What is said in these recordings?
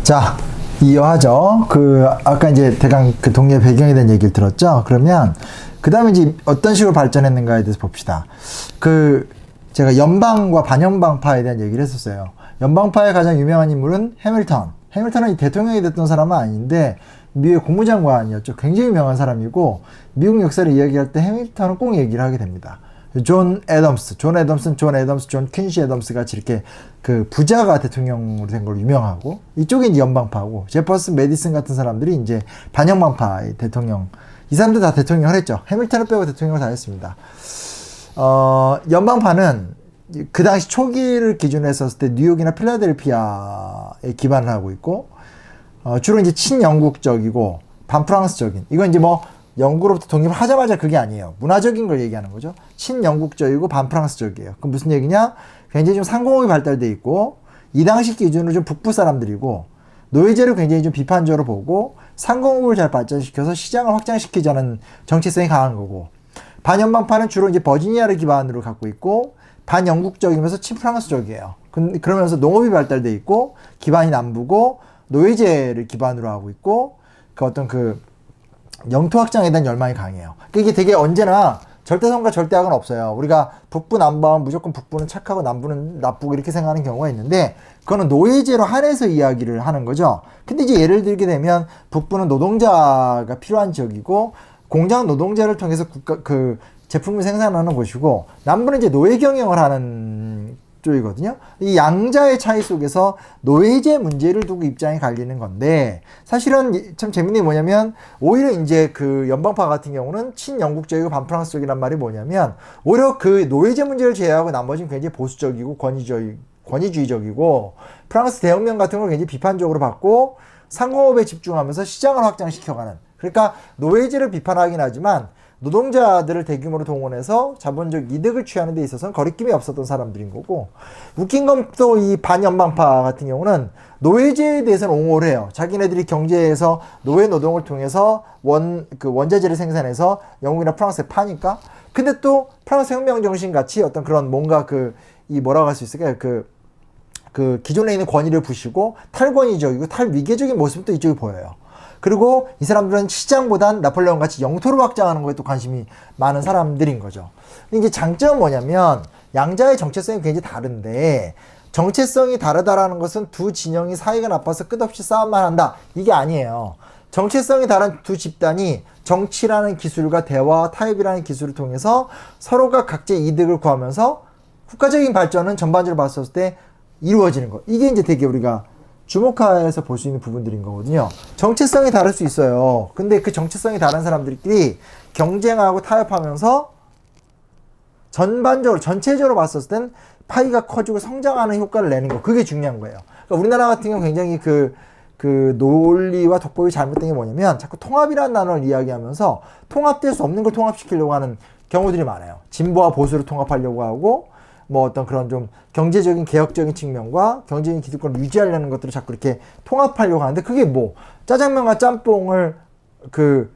자, 이어하죠. 아까 이제 대강 그 동료의 배경에 대한 얘기를 들었죠. 그러면, 그 다음에 이제 어떤 식으로 발전했는가에 대해서 봅시다. 제가 연방과 반연방파에 대한 얘기를 했었어요. 연방파의 가장 유명한 인물은 해밀턴. 해밀턴은 대통령이 됐던 사람은 아닌데, 미국의 국무장관이었죠. 굉장히 유명한 사람이고, 미국 역사를 이야기할 때 해밀턴은 꼭 얘기를 하게 됩니다. 존 애덤스, 존 퀸시 애덤스 같이 이렇게 부자가 대통령으로 된 걸로 유명하고, 이쪽이 이제 연방파고, 제퍼슨 메디슨 같은 사람들이 이제 반연방파의 대통령, 이 사람들 다 대통령을 했죠. 해밀턴을 빼고 대통령을 다 했습니다. 연방파는 그 당시 초기를 기준으로 했었을 때 뉴욕이나 필라델피아에 기반을 하고 있고, 주로 이제 친영국적이고 반프랑스적인, 이건 이제 뭐 영국으로부터 독립을 하자마자 그게 아니에요. 문화적인 걸 얘기하는 거죠. 친영국적이고 반프랑스적이에요. 그럼 무슨 얘기냐? 굉장히 좀 상공업이 발달돼 있고, 이 당시 기준으로 좀 북부 사람들이고, 노예제를 굉장히 좀 비판적으로 보고, 상공업을 잘 발전시켜서 시장을 확장시키자는 정체성이 강한 거고, 반연방파는 주로 이제 버지니아를 기반으로 갖고 있고, 반영국적이면서 친프랑스적이에요. 그러면서 농업이 발달돼 있고, 기반이 남부고, 노예제를 기반으로 하고 있고, 영토 확장에 대한 열망이 강해요. 이게 되게 언제나 절대선과 절대악은 없어요. 우리가 북부 남부하면 무조건 북부는 착하고 남부는 나쁘고 이렇게 생각하는 경우가 있는데, 그거는 노예제로 한해서 이야기를 하는 거죠. 근데 이제 예를 들게 되면 북부는 노동자가 필요한 지역이고, 공장 노동자를 통해서 제품을 생산하는 곳이고, 남부는 이제 노예 경영을 하는 쪽이거든요. 이 양자의 차이 속에서 노예제 문제를 두고 입장이 갈리는 건데, 사실은 참 재밌는 게 뭐냐면, 오히려 이제 연방파 같은 경우는 친영국적이고 반프랑스적이란 말이 뭐냐면, 오히려 노예제 문제를 제외하고 나머지는 굉장히 보수적이고 권위주의적이고, 프랑스 대혁명 같은 걸 굉장히 비판적으로 받고, 상공업에 집중하면서 시장을 확장시켜가는, 그러니까 노예제를 비판하긴 하지만 노동자들을 대규모로 동원해서 자본적 이득을 취하는 데 있어서는 거리낌이 없었던 사람들인 거고, 웃긴 건 또 이 반연방파 같은 경우는 노예제에 대해서는 옹호를 해요. 자기네들이 경제에서 노예 노동을 통해서 원자재를 생산해서 영국이나 프랑스에 파니까. 근데 또 프랑스 혁명 정신 같이 어떤 그런 뭔가 뭐라고 할 수 있을까요? 기존에 있는 권위를 부시고 탈권위적이고 탈위계적인 모습도 이쪽에 보여요. 그리고 이 사람들은 시장보단 나폴레옹 같이 영토를 확장하는 거에 또 관심이 많은 사람들인 거죠. 근데 이제 장점은 뭐냐면, 양자의 정체성이 굉장히 다른데, 정체성이 다르다라는 것은 두 진영이 사이가 나빠서 끝없이 싸움만 한다, 이게 아니에요. 정체성이 다른 두 집단이 정치라는 기술과 대화, 타협이라는 기술을 통해서 서로가 각자의 이득을 구하면서 국가적인 발전은 전반적으로 봤을 때 이루어지는 거. 이게 이제 되게 우리가 주목해서 볼 수 있는 부분들인 거거든요. 정체성이 다를 수 있어요. 근데 그 정체성이 다른 사람들끼리 경쟁하고 타협하면서 전체적으로 봤을 땐 파이가 커지고 성장하는 효과를 내는 거. 그게 중요한 거예요. 그러니까 우리나라 같은 경우 굉장히 논리와 독보이 잘못된 게 뭐냐면, 자꾸 통합이라는 단어를 이야기하면서 통합될 수 없는 걸 통합시키려고 하는 경우들이 많아요. 진보와 보수를 통합하려고 하고, 어떤 그런 좀 경제적인 개혁적인 측면과 경제적인 기득권을 유지하려는 것들을 자꾸 이렇게 통합하려고 하는데, 그게 짜장면과 짬뽕을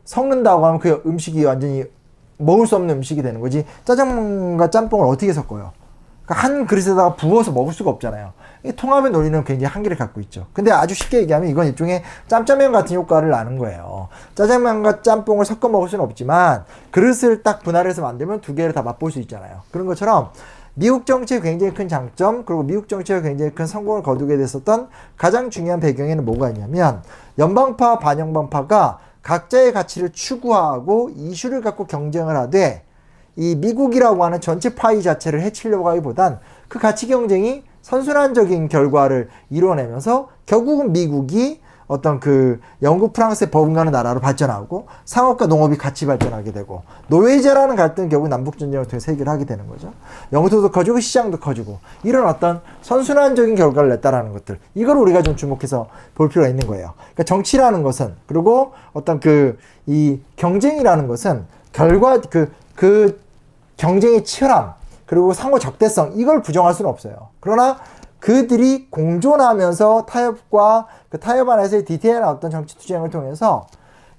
섞는다고 하면 그 음식이 완전히 먹을 수 없는 음식이 되는 거지, 짜장면과 짬뽕을 어떻게 섞어요? 그러니까 한 그릇에다가 부어서 먹을 수가 없잖아요. 이 통합의 논리는 굉장히 한계를 갖고 있죠. 근데 아주 쉽게 얘기하면 이건 일종의 짬짜면 같은 효과를 나는 거예요. 짜장면과 짬뽕을 섞어 먹을 수는 없지만, 그릇을 딱 분할해서 만들면 두 개를 다 맛볼 수 있잖아요. 그런 것처럼 미국 정치의 굉장히 큰 장점, 그리고 미국 정치가 굉장히 큰 성공을 거두게 됐었던 가장 중요한 배경에는 뭐가 있냐면, 연방파, 반연방파가 각자의 가치를 추구하고 이슈를 갖고 경쟁을 하되, 이 미국이라고 하는 전체 파이 자체를 해치려고 하기보단 그 가치 경쟁이 선순환적인 결과를 이뤄내면서 결국은 미국이 어떤 영국, 프랑스의 버금가는 나라로 발전하고, 상업과 농업이 같이 발전하게 되고, 노예제라는 갈등은 결국 남북전쟁을 통해서 해결하게 되는 거죠. 영토도 커지고 시장도 커지고, 이런 어떤 선순환적인 결과를 냈다라는 것들, 이걸 우리가 좀 주목해서 볼 필요가 있는 거예요. 그러니까 정치라는 것은, 그리고 어떤 이 경쟁이라는 것은 경쟁의 치열함, 그리고 상호 적대성, 이걸 부정할 수는 없어요. 그러나 그들이 공존하면서 타협과 타협 안에서의 디테일한 어떤 정치 투쟁을 통해서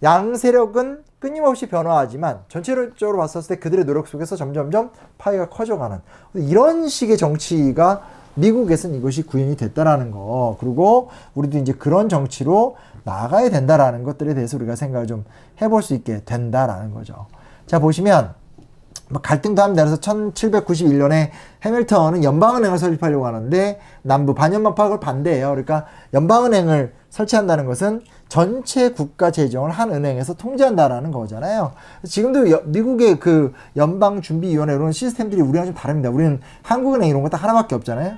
양 세력은 끊임없이 변화하지만 전체적으로 봤을 때 그들의 노력 속에서 점점점 파이가 커져가는, 이런 식의 정치가 미국에서는 이것이 구현이 됐다라는 거. 그리고 우리도 이제 그런 정치로 나아가야 된다라는 것들에 대해서 우리가 생각을 좀 해볼 수 있게 된다라는 거죠. 자, 보시면 갈등도 합니다. 그래서 1791년에 해밀턴은 연방은행을 설립하려고 하는데 남부 반연방파를 반대해요. 그러니까 연방은행을 설치한다는 것은 전체 국가 재정을 한 은행에서 통제한다라는 거잖아요. 지금도 미국의 그 연방준비위원회 이런 시스템들이 우리랑 좀 다릅니다. 우리는 한국은행 이런 거 딱 하나밖에 없잖아요.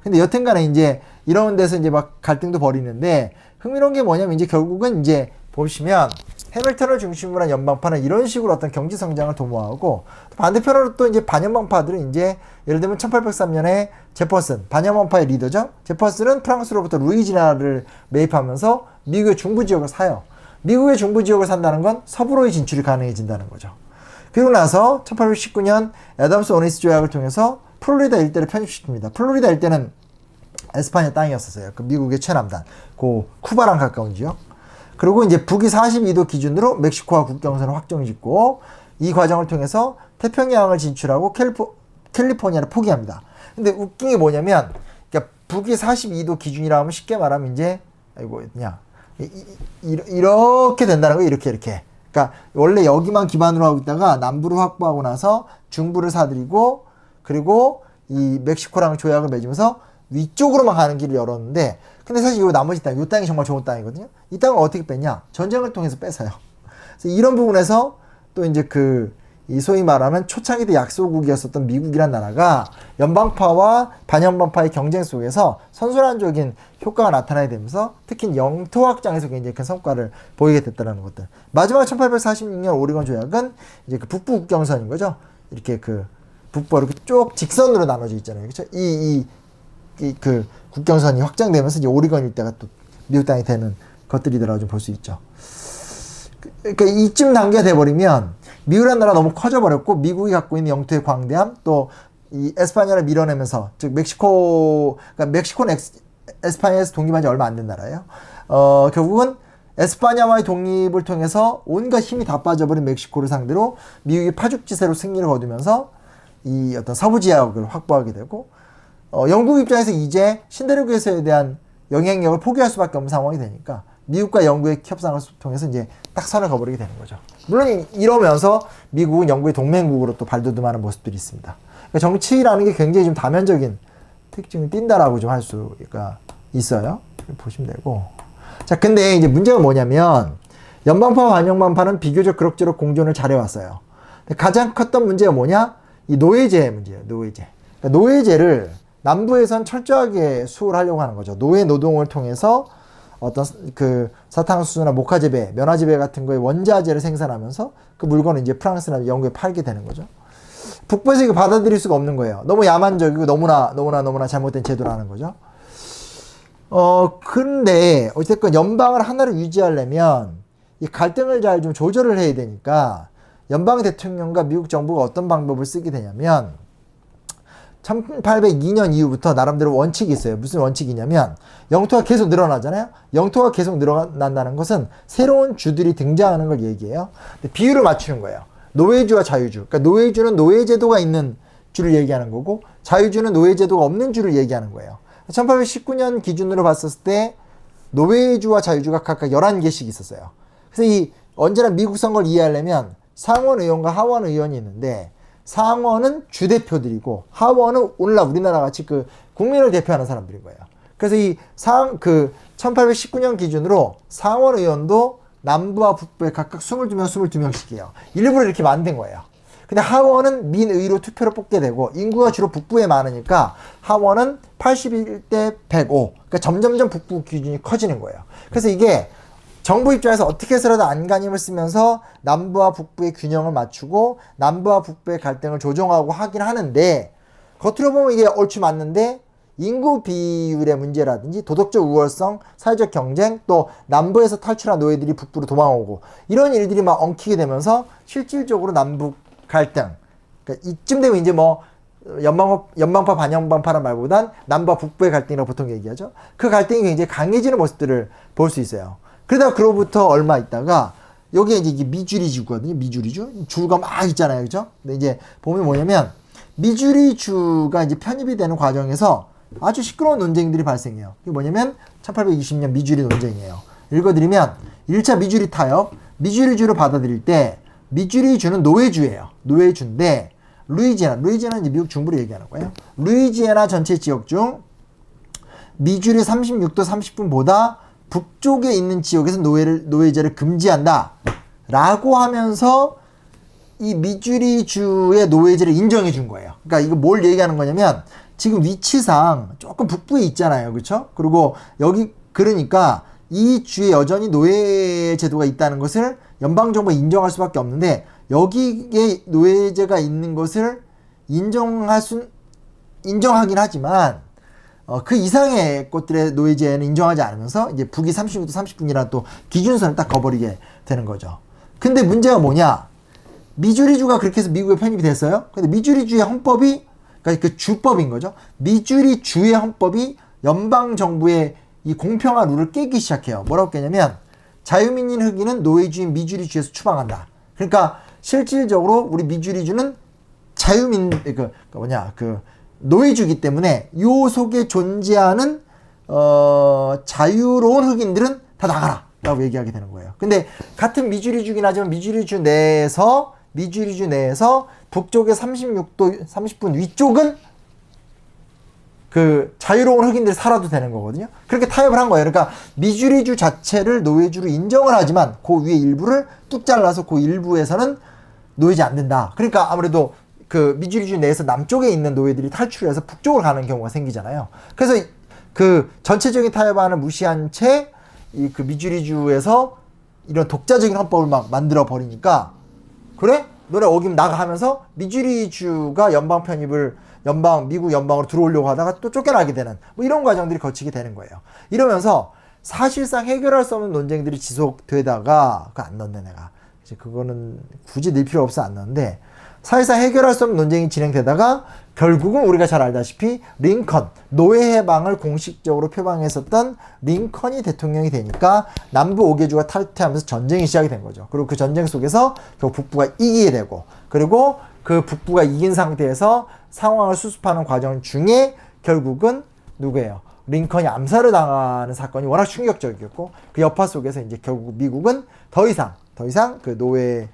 근데 여튼간에 이제 이런 데서 이제 막 갈등도 벌이는데 흥미로운 게 뭐냐면 이제 결국은 이제 보시면 해밀턴을 중심으로 한 연방파는 이런 식으로 어떤 경제 성장을 도모하고 반대편으로 또 이제 반연방파들은 이제 예를 들면 1803년에 제퍼슨 반연방파의 리더죠. 제퍼슨은 프랑스로부터 루이지나를 매입하면서 미국의 중부 지역을 사요. 미국의 중부 지역을 산다는 건 서부로의 진출이 가능해진다는 거죠. 그리고 나서 1819년 애덤스 오니스 조약을 통해서 플로리다 일대를 편입시킵니다. 플로리다 일대는 에스파냐 땅이었었어요. 그 미국의 최남단, 그 쿠바랑 가까운 지역. 그리고 이제 북위 42도 기준으로 멕시코와 국경선을 확정짓고 이 과정을 통해서 태평양을 진출하고 캘리포니아를 포기합니다. 근데 웃긴 게 뭐냐면 그러니까 북위 42도 기준이라 하면 쉽게 말하면 이제 이렇게 된다는 거예요. 이렇게. 그러니까 원래 여기만 기반으로 하고 있다가 남부를 확보하고 나서 중부를 사들이고 그리고 이 멕시코랑 조약을 맺으면서 위쪽으로만 가는 길을 열었는데 근데 사실 이 나머지 땅, 이 땅이 정말 좋은 땅이거든요. 이 땅을 어떻게 뺐냐? 전쟁을 통해서 뺏어요. 그래서 이런 부분에서 또 이제 이 소위 말하는 초창기 때 약소국이었었던 미국이란 나라가 연방파와 반연방파의 경쟁 속에서 선순환적인 효과가 나타나게 되면서 특히 영토 확장에서 굉장히 큰 성과를 보이게 됐다는 것들. 마지막 1846년 오리건 조약은 이제 그 북부 국경선인 거죠. 이렇게 그 북부 이렇게 쭉 직선으로 나눠져 있잖아요. 그렇죠? 그 국경선이 확장되면서 이제 오리건 일대가 또 미국 땅이 되는 것들이더라고 좀 볼 수 있죠. 그러니까 이쯤 단계가 돼버리면 미국이라는 나라가 너무 커져버렸고 미국이 갖고 있는 영토의 광대함 또 이 에스파냐를 밀어내면서 즉 그러니까 멕시코는 에스파냐에서 독립한 지 얼마 안 된 나라예요. 결국은 에스파냐와의 독립을 통해서 온갖 힘이 다 빠져버린 멕시코를 상대로 미국이 파죽지세로 승리를 거두면서 이 어떤 서부 지역을 확보하게 되고 영국 입장에서 이제 신대륙에서에 대한 영향력을 포기할 수밖에 없는 상황이 되니까 미국과 영국의 협상을 통해서 이제 딱 선을 그어버리게 되는 거죠. 물론 이러면서 미국은 영국의 동맹국으로 또 발돋움하는 모습들이 있습니다. 그러니까 정치라는 게 굉장히 좀 다면적인 특징을 띈다라고 좀 할 수가 있어요. 보시면 되고. 자, 근데 이제 문제가 뭐냐면 연방파와 반연방파는 비교적 그럭저럭 공존을 잘해왔어요. 가장 컸던 문제가 뭐냐? 이 노예제 문제예요. 노예제. 그러니까 노예제를 남부에선 철저하게 수호하려고 하는 거죠. 노예 노동을 통해서 어떤 그 사탕수수나 목화재배, 면화재배 같은 거에 원자재를 생산하면서 그 물건을 이제 프랑스나 영국에 팔게 되는 거죠. 북부에서 이거 받아들일 수가 없는 거예요. 너무 야만적이고 너무나 잘못된 제도라는 거죠. 근데 어쨌든 연방을 하나로 유지하려면 이 갈등을 잘 좀 조절을 해야 되니까 연방 대통령과 미국 정부가 어떤 방법을 쓰게 되냐면 1802년 이후부터 나름대로 원칙이 있어요. 무슨 원칙이냐면 영토가 계속 늘어나잖아요. 영토가 계속 늘어난다는 것은 새로운 주들이 등장하는 걸 얘기해요. 비율을 맞추는 거예요. 노예주와 자유주. 그러니까 노예주는 노예제도가 있는 주를 얘기하는 거고 자유주는 노예제도가 없는 주를 얘기하는 거예요. 1819년 기준으로 봤을 때 노예주와 자유주가 각각 11개씩 있었어요. 그래서 이 언제나 미국 선거를 이해하려면 상원 의원과 하원 의원이 있는데 상원은 주대표들이고 하원은 오늘날 우리나라 같이 그 국민을 대표하는 사람들인 거예요. 그래서 1819년 기준으로 상원 의원도 남부와 북부에 각각 22명씩이에요. 일부러 이렇게 만든 거예요. 근데 하원은 민의로 투표로 뽑게 되고 인구가 주로 북부에 많으니까 하원은 81대 105. 그러니까 점점점 북부 기준이 커지는 거예요. 그래서 이게 정부 입장에서 어떻게 해서라도 안간힘을 쓰면서 남부와 북부의 균형을 맞추고 남부와 북부의 갈등을 조정하고 하긴 하는데 겉으로 보면 이게 얼추 맞는데 인구 비율의 문제라든지 도덕적 우월성, 사회적 경쟁, 또 남부에서 탈출한 노예들이 북부로 도망오고 이런 일들이 막 엉키게 되면서 실질적으로 남북 갈등. 그러니까 이쯤 되면 이제 뭐 연방파 반연방파란 말보단 남부와 북부의 갈등이라고 보통 얘기하죠. 그 갈등이 굉장히 강해지는 모습들을 볼 수 있어요. 그러다가 그로부터 얼마 있다가 여기에 이제 미주리 주거든요. 미주리주. 주가 막 있잖아요. 그죠? 근데 이제 보면 뭐냐면 미주리 주가 이제 편입이 되는 과정에서 아주 시끄러운 논쟁들이 발생해요. 이게 뭐냐면 1820년 미주리 논쟁이에요. 읽어드리면 1차 미주리 타협, 미주리주를 받아들일 때 미주리주는 노예주예요. 노예주인데 루이지애나는 이제 미국 중부를 얘기하는 거예요. 루이지애나 전체 지역 중 미주리 36도 30분보다 북쪽에 있는 지역에서 노예제를 금지한다 라고 하면서 이 미주리주의 노예제를 인정해 준 거예요. 그러니까 이거 뭘 얘기하는 거냐면 지금 위치상 조금 북부에 있잖아요. 그렇죠? 그리고 여기 그러니까 이 주에 여전히 노예 제도가 있다는 것을 연방정부가 인정할 수밖에 없는데 여기에 노예제가 있는 것을 인정하긴 하지만 그 이상의 곳들의 노예제는 인정하지 않으면서 이제 북이 36도 30분이라는 또 기준선을 딱 거버리게 되는 거죠. 근데 문제가 뭐냐? 미주리주가 그렇게 해서 미국에 편입이 됐어요. 근데 미주리주의 헌법이 그러니까 그 주법인 거죠. 미주리주의 헌법이 연방정부의 이 공평한 룰을 깨기 시작해요. 뭐라고 깨냐면 자유민인 흑인은 노예주인 미주리주에서 추방한다. 그러니까 실질적으로 우리 미주리주는 노예주기 때문에 요 속에 존재하는 자유로운 흑인들은 다 나가라 라고 얘기하게 되는 거예요. 근데 같은 미주리주긴 하지만 미주리주 내에서 북쪽의 36도 30분 위쪽은 그 자유로운 흑인들이 살아도 되는 거거든요. 그렇게 타협을 한 거예요. 그러니까 미주리주 자체를 노예주로 인정을 하지만 그 위에 일부를 뚝 잘라서 그 일부에서는 노예지 안 된다. 그러니까 아무래도 그 미주리주 내에서 남쪽에 있는 노예들이 탈출해서 북쪽으로 가는 경우가 생기잖아요. 그래서 그 전체적인 타협안을 무시한 채 이 그 미주리주에서 이런 독자적인 헌법을 막 만들어 버리니까 그래? 너네 어기면 나가 하면서 미주리주가 미국 연방으로 들어오려고 하다가 또 쫓겨나게 되는 뭐 이런 과정들이 거치게 되는 거예요. 이러면서 사실상 해결할 수 없는 논쟁들이 지속되다가 그거 안 넣었네 내가. 이제 그거는 굳이 넣을 필요 없어 안 넣었는데 사실상 해결할 수 없는 논쟁이 진행되다가 결국은 우리가 잘 알다시피 링컨, 노예 해방을 공식적으로 표방했었던 링컨이 대통령이 되니까 남부 5개주가 탈퇴하면서 전쟁이 시작이 된 거죠. 그리고 그 전쟁 속에서 결국 북부가 이기게 되고 그리고 그 북부가 이긴 상태에서 상황을 수습하는 과정 중에 결국은 누구예요? 링컨이 암살을 당하는 사건이 워낙 충격적이었고 그 여파 속에서 이제 결국 미국은 더 이상 그 노예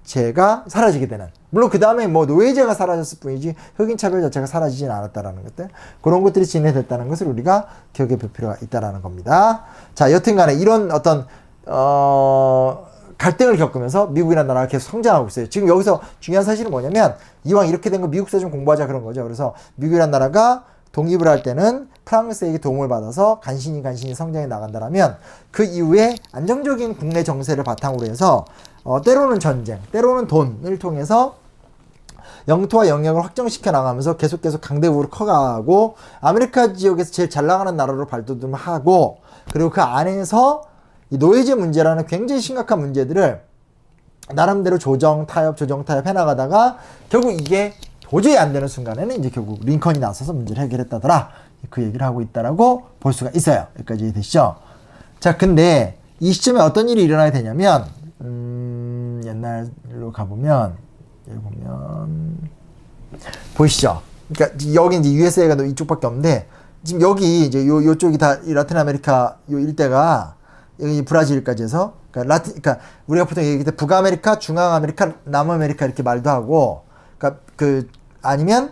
제가 사라지게 되는, 물론 그 다음에 뭐 노예제가 사라졌을 뿐이지 흑인 차별 자체가 사라지진 않았다라는 것들, 그런 것들이 진행됐다는 것을 우리가 기억해 볼 필요가 있다라는 겁니다. 자, 여튼간에 이런 어떤 갈등을 겪으면서 미국이라는 나라가 계속 성장하고 있어요. 지금 여기서 중요한 사실은 뭐냐면 이왕 이렇게 된 거 미국사 좀 공부하자 그런 거죠. 그래서 미국이라는 나라가 독립을 할 때는 프랑스에게 도움을 받아서 간신히 성장해 나간다라면 그 이후에 안정적인 국내 정세를 바탕으로 해서 때로는 전쟁, 때로는 돈을 통해서 영토와 영역을 확정시켜 나가면서 계속 강대국으로 커가고 아메리카 지역에서 제일 잘 나가는 나라로 발돋움을 하고, 그리고 그 안에서 이 노예제 문제라는 굉장히 심각한 문제들을 나름대로 조정 타협 해나가다가 결국 이게 도저히 안 되는 순간에는 이제 결국 링컨이 나서서 문제를 해결했다더라. 그 얘기를 하고 있다라고 볼 수가 있어요. 여기까지 이해되시죠? 자, 근데 이 시점에 어떤 일이 일어나야 되냐면, 옛날로 가보면, 여기 보면, 보이시죠? 그러니까 여기 이제 USA가 이쪽밖에 없는데, 지금 여기 이제 요쪽이 다 라틴 아메리카 요 일대가 여기 브라질까지 해서, 그러니까 우리가 보통 얘기할 때 북아메리카, 중앙아메리카, 남아메리카 이렇게 말도 하고, 그러니까 아니면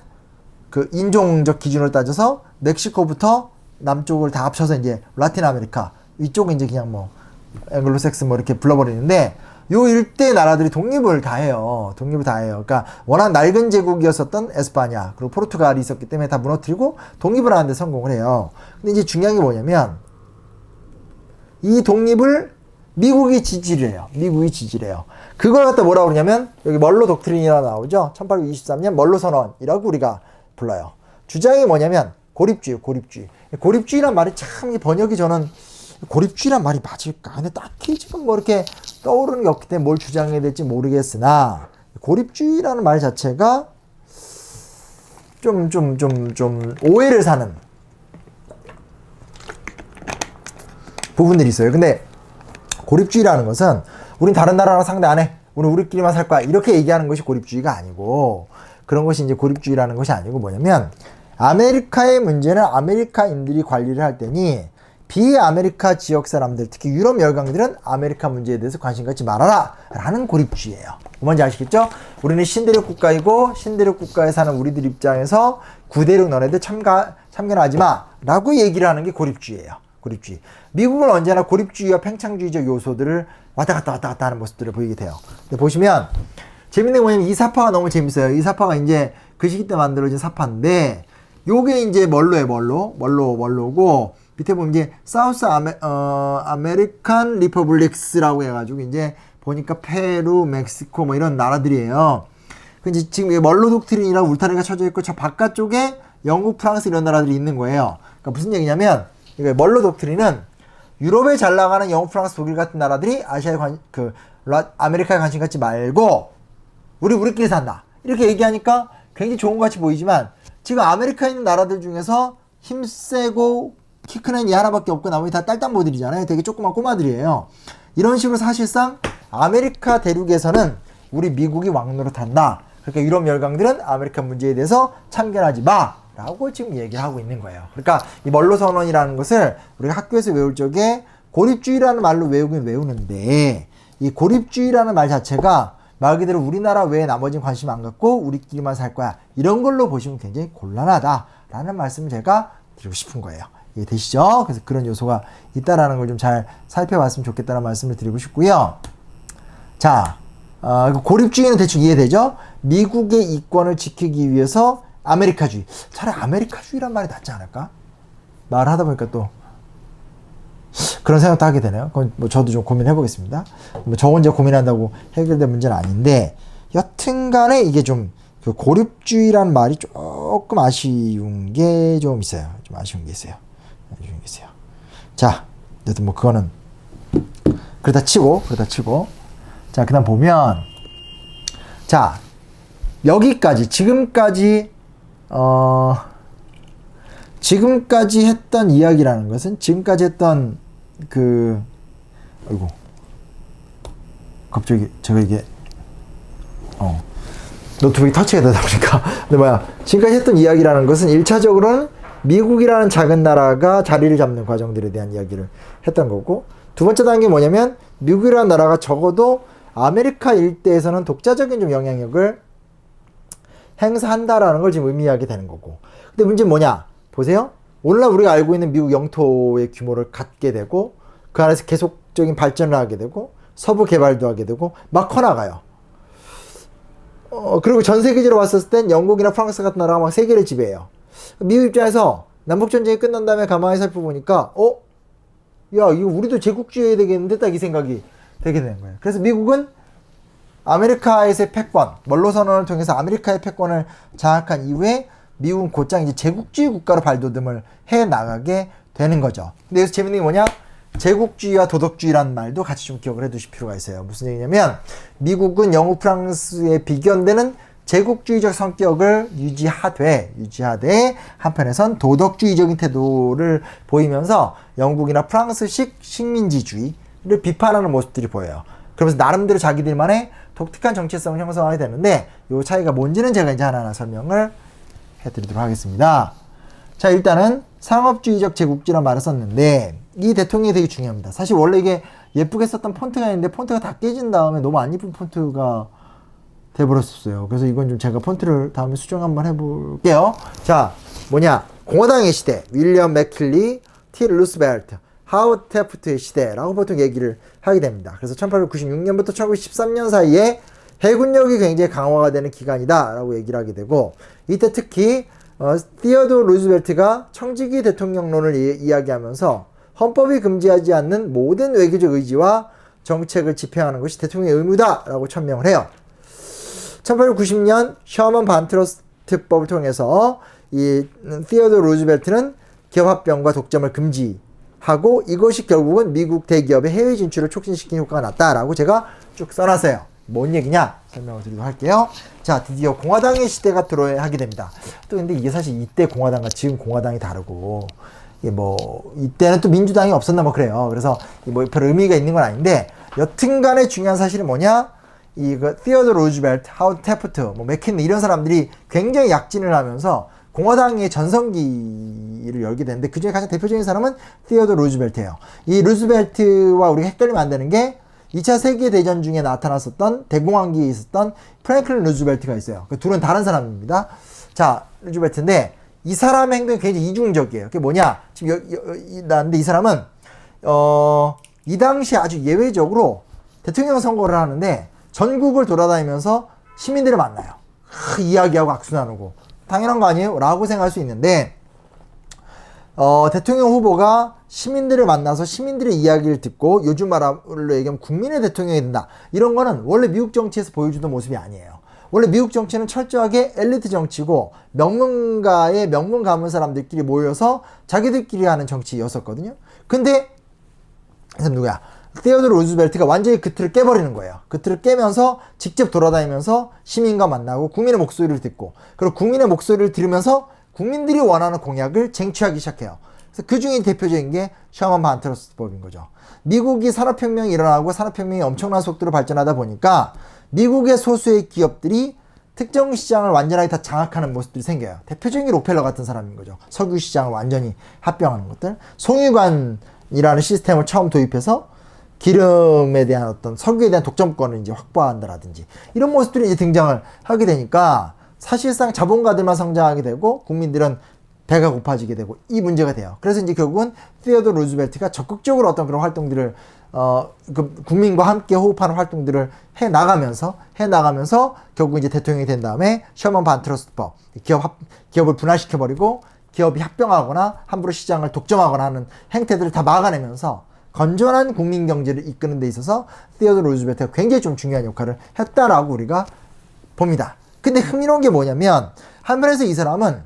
그 인종적 기준으로 따져서 멕시코부터 남쪽을 다 합쳐서 이제 라틴 아메리카, 이쪽은 이제 그냥 뭐 앵글로색스 뭐 이렇게 불러버리는데, 요 일대 나라들이 독립을 다 해요. 그러니까 워낙 낡은 제국이었었던 에스파냐, 그리고 포르투갈이 있었기 때문에 다 무너뜨리고 독립을 하는데 성공을 해요. 근데 이제 중요한 게 뭐냐면, 이 독립을 미국이 지지를 해요. 그걸 갖다 뭐라고 그러냐면, 여기 멀로 독트린이라고 나오죠. 1823년 멀로 선언이라고 우리가 불러요. 주장이 뭐냐면 고립주의란 말이 참 번역이, 저는 고립주의란 말이 맞을까? 근데 딱히 지금 뭐 이렇게 떠오르는 게 없기 때문에 뭘 주장해야 될지 모르겠으나, 고립주의라는 말 자체가 좀 오해를 사는 부분들이 있어요. 근데 고립주의라는 것은 우린 다른 나라랑 상대 안 해, 우리끼리만 살 거야, 이렇게 얘기하는 것이 고립주의가 아니고, 그런 것이 이제 고립주의라는 것이 아니고 뭐냐면, 아메리카의 문제는 아메리카인들이 관리를 할 때니 비아메리카 지역 사람들, 특히 유럽 열강들은 아메리카 문제에 대해서 관심 갖지 말아라 라는 고립주의예요. 뭔지 아시겠죠? 우리는 신대륙 국가이고 신대륙 국가에 사는 우리들 입장에서 구대륙 너네들 참견하지 마 라고 얘기를 하는 게 고립주의예요. 고립주의. 미국은 언제나 고립주의와 팽창주의적 요소들을 왔다 갔다 하는 모습들을 보이게 돼요. 근데 보시면 재밌는 게 뭐냐면 이 사파가 너무 재밌어요. 이 사파가 이제 그 시기 때 만들어진 사파인데 요게 이제 멀로고 밑에 보면 이제 사우스 아메리칸 리퍼블릭스라고 해가지고 이제 보니까 페루, 멕시코 뭐 이런 나라들이에요. 그 이제 지금 멀로 독트린이라고 울타리가 쳐져 있고 저 바깥쪽에 영국, 프랑스 이런 나라들이 있는 거예요. 그러니까 무슨 얘기냐면 이거 멀로 독트린은 유럽에 잘 나가는 영국, 프랑스, 독일 같은 나라들이 아시아에 아메리카에 관심 갖지 말고 우리끼리 산다 이렇게 얘기하니까 굉장히 좋은 것 같이 보이지만 지금 아메리카에 있는 나라들 중에서 힘세고 키 큰 애는 이 하나밖에 없고 나머지 다 딸딸모들이잖아요. 되게 조그만 꼬마들이에요. 이런 식으로 사실상 아메리카 대륙에서는 우리 미국이 왕노릇한다. 그러니까 유럽 열강들은 아메리카 문제에 대해서 참견하지 마 라고 지금 얘기를 하고 있는 거예요. 그러니까 이 멀로 선언이라는 것을 우리가 학교에서 외울 적에 고립주의라는 말로 외우긴 외우는데 이 고립주의라는 말 자체가 말 그대로 우리나라 외에 나머지는 관심 안 갖고 우리끼리만 살 거야 이런 걸로 보시면 굉장히 곤란하다라는 말씀을 제가 드리고 싶은 거예요. 이해되시죠? 그래서 그런 요소가 있다라는 걸 좀 잘 살펴봤으면 좋겠다는 말씀을 드리고 싶고요. 자, 고립주의는 대충 이해되죠? 미국의 이권을 지키기 위해서 아메리카주의. 차라리 아메리카주의란 말이 낫지 않을까? 말을 하다 보니까 또 그런 생각도 하게 되네요. 그건 뭐 저도 좀 고민해 보겠습니다. 뭐 저 혼자 고민한다고 해결될 문제는 아닌데 여튼간에 이게 좀 그 고립주의란 말이 조금 아쉬운 게 좀 있어요. 좀 아쉬운 게 있어요. 자, 여튼 뭐 그거는 그러다 치고 자, 그다음 보면 자, 여기까지 지금까지 했던 이야기라는 것은 지금까지 했던 아이고 갑자기 제가 이게 노트북이 터치가 되다 보니까 근데 지금까지 했던 이야기라는 것은 1차적으로는 미국이라는 작은 나라가 자리를 잡는 과정들에 대한 이야기를 했던 거고 두 번째 단계 뭐냐면 미국이라는 나라가 적어도 아메리카 일대에서는 독자적인 좀 영향력을 행사한다라는 걸 지금 의미하게 되는 거고 근데 문제는 뭐냐 보세요. 오늘날 우리가 알고 있는 미국 영토의 규모를 갖게 되고 그 안에서 계속적인 발전을 하게 되고 서부 개발도 하게 되고 막 커나가요. 그리고 전 세계적으로 봤을 땐 영국이나 프랑스 같은 나라가 막 세계를 지배해요. 미국 입장에서 남북전쟁이 끝난 다음에 가만히 살펴보니까 야 이거 우리도 제국주의 되겠는데 딱 이 생각이 되게 되는 거예요. 그래서 미국은 아메리카에서의 패권, 멀로 선언을 통해서 아메리카의 패권을 장악한 이후에 미국은 곧장 이제 제국주의 국가로 발돋움을 해 나가게 되는 거죠. 근데 여기서 재밌는 게 뭐냐? 제국주의와 도덕주의라는 말도 같이 좀 기억을 해 두실 필요가 있어요. 무슨 얘기냐면 미국은 영국, 프랑스에 비견되는 제국주의적 성격을 유지하되 한편에선 도덕주의적인 태도를 보이면서 영국이나 프랑스식 식민지주의를 비판하는 모습들이 보여요. 그러면서 나름대로 자기들만의 독특한 정체성을 형성하게 되는데 이 차이가 뭔지는 제가 이제 하나하나 설명을 해드리도록 하겠습니다. 자, 일단은 상업주의적 제국주의라는 말을 썼는데 이 대통령이 되게 중요합니다. 사실 원래 이게 예쁘게 썼던 폰트가 있는데 폰트가 다 깨진 다음에 너무 안 예쁜 폰트가 돼버렸었어요. 그래서 이건 좀 제가 폰트를 다음에 수정 한번 해볼게요. 자, 뭐냐? 공화당의 시대, 윌리엄 맥킬리, 티 루스벨트, 하워드 태프트의 시대라고 보통 얘기를 하게 됩니다. 그래서 1896년부터 1913년 사이에 해군력이 굉장히 강화가 되는 기간이다라고 얘기를 하게 되고 이때 특히 티어도어 루즈벨트가 청지기 대통령론을 이야기하면서 헌법이 금지하지 않는 모든 외교적 의지와 정책을 집행하는 것이 대통령의 의무다라고 천명을 해요. 1890년 셔먼 반트러스트법을 통해서 이 티어도어 루즈벨트는 기업합병과 독점을 금지하고 이것이 결국은 미국 대기업의 해외 진출을 촉진시키는 효과가 났다라고 제가 쭉 써놨어요. 뭔 얘기냐 설명을 드리도록 할게요. 자, 드디어 공화당의 시대가 들어하게 됩니다. 또 근데 이게 사실 이때 공화당과 지금 공화당이 다르고 이게 뭐 이때는 또 민주당이 없었나 뭐 그래요. 그래서 뭐 별 의미가 있는 건 아닌데 여튼간에 중요한 사실은 뭐냐? 티어도 루즈벨트, 하워드 태프트, 뭐 맥킨리 이런 사람들이 굉장히 약진을 하면서 공화당의 전성기를 열게 되는데 그중에 가장 대표적인 사람은 티어도 루즈벨트예요. 이 루즈벨트와 우리가 헷갈리면 안 되는 게 2차 세계대전 중에 나타났었던 대공황기에 있었던 프랭클린 루즈벨트가 있어요. 그 둘은 다른 사람입니다. 자, 루즈벨트인데 이 사람의 행동이 굉장히 이중적이에요. 그게 뭐냐? 지금 나는데 이 사람은 이 당시 아주 예외적으로 대통령 선거를 하는데 전국을 돌아다니면서 시민들을 만나요. 이야기하고 악수 나누고 당연한 거 아니에요? 라고 생각할 수 있는데 대통령 후보가 시민들을 만나서 시민들의 이야기를 듣고 요즘 말로 얘기하면 국민의 대통령이 된다. 이런 거는 원래 미국 정치에서 보여주던 모습이 아니에요. 원래 미국 정치는 철저하게 엘리트 정치고 명문가의 명문 가문 사람들끼리 모여서 자기들끼리 하는 정치였었거든요. 근데 누구야? 테오도르 루즈벨트가 완전히 그 틀을 깨버리는 거예요. 그 틀을 깨면서 직접 돌아다니면서 시민과 만나고 국민의 목소리를 듣고 그리고 국민의 목소리를 들으면서 국민들이 원하는 공약을 쟁취하기 시작해요. 그래서 그 중에 대표적인 게 셔먼 반트러스트법인 거죠. 미국이 산업혁명이 일어나고 산업혁명이 엄청난 속도로 발전하다 보니까 미국의 소수의 기업들이 특정 시장을 완전하게 다 장악하는 모습들이 생겨요. 대표적인 게 록펠러 같은 사람인 거죠. 석유 시장을 완전히 합병하는 것들. 송유관이라는 시스템을 처음 도입해서 기름에 대한 어떤 석유에 대한 독점권을 이제 확보한다라든지 이런 모습들이 이제 등장을 하게 되니까 사실상 자본가들만 성장하게 되고 국민들은 배가 고파지게 되고 이 문제가 돼요. 그래서 이제 결국은 티어도르 루즈벨트가 적극적으로 어떤 그런 활동들을 그 국민과 함께 호흡하는 활동들을 해 나가면서 결국 이제 대통령이 된 다음에 셔먼 반트러스트법 기업을 분할시켜버리고 기업이 합병하거나 함부로 시장을 독점하거나 하는 행태들을 다 막아내면서 건전한 국민 경제를 이끄는 데 있어서 티어도르 루즈벨트가 굉장히 좀 중요한 역할을 했다라고 우리가 봅니다. 근데 흥미로운 게 뭐냐면 한편에서 이 사람은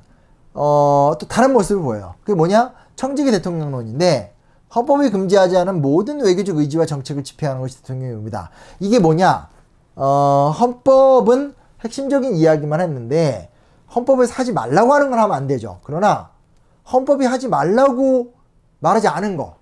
또 다른 모습을 보여요. 그게 뭐냐? 청지기 대통령론인데 헌법이 금지하지 않은 모든 외교적 의지와 정책을 집행하는 것이 대통령의 의무다. 이게 뭐냐? 헌법은 핵심적인 이야기만 했는데 헌법에서 하지 말라고 하는 건 하면 안 되죠. 그러나 헌법이 하지 말라고 말하지 않은 거